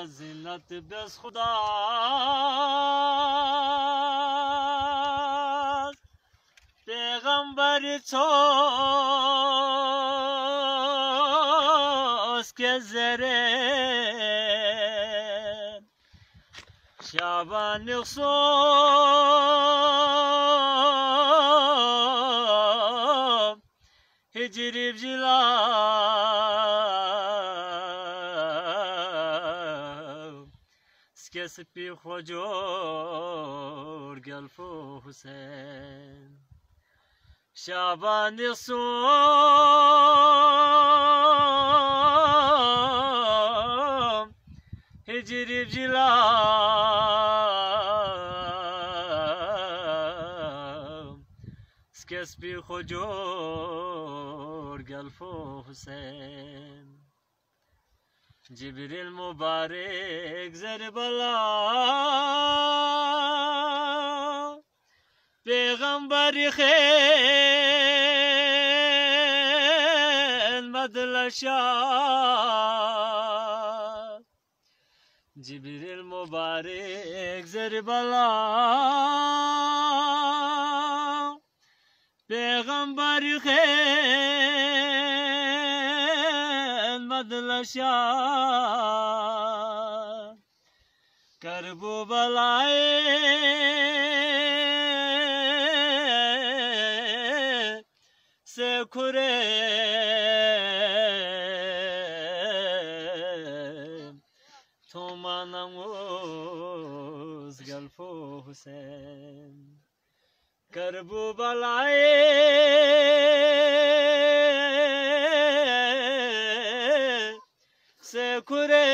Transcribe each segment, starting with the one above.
زینت بس خدا پیغمبری توست که زره شعبان يخصوم هجري بجلال سكسبي خجور قلفو حسين شعبان يخصوم هجري بجلال سكسبي خجور قلفو حسين جبريل مبارك زرب الله پیغمبر خيل مدلشا جبريل مبارك زرب الله پیغمبر خيل مدلشا کربو بلائے سے کھرے تومانموز گلفو حسین کربو بلائے سے کھرے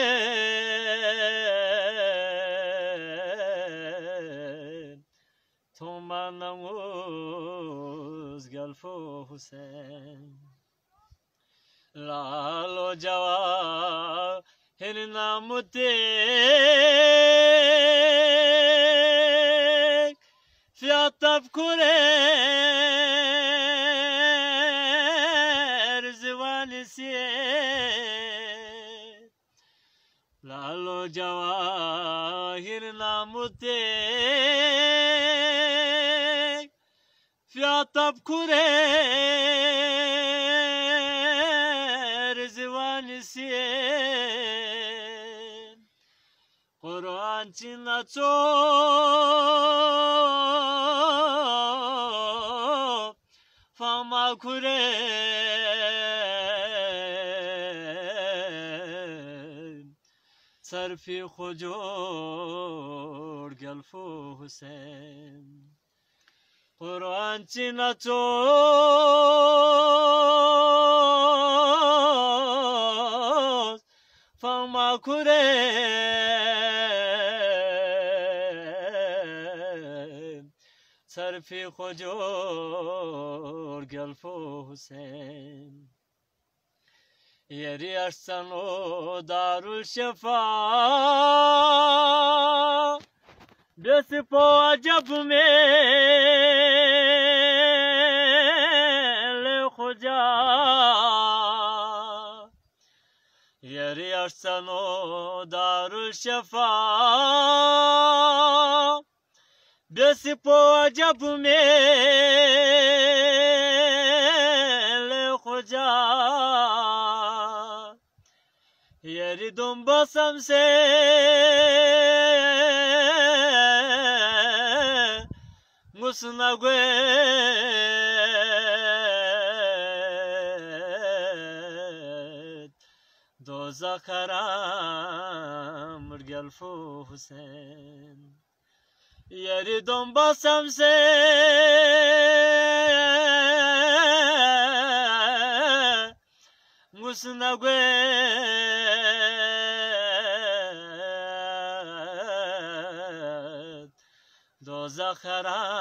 تومانموز گلفو حسین لالو جواهر ناموتك في التفكير زوال سير لالو جواهر ناموتك في التفكير زوال سير قرآن تناتو فما كورين صرفي خجور قلفو حسين قرآن تناتو فما كورين صرفي خجور قلفو حسين يري أرسنو دار الشفاء بسپو عجب میل خجا يري أرسنو دار الشفاء بسپو عجب میل خجا يري دنباسم سے مسنگوه دوزخرم مرگلفو حسین یری دنباسم سے مسنگوه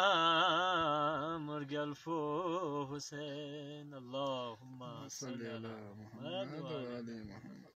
دوزخرم مرگلفو حسین اللهم صل على محمد وآل محمد.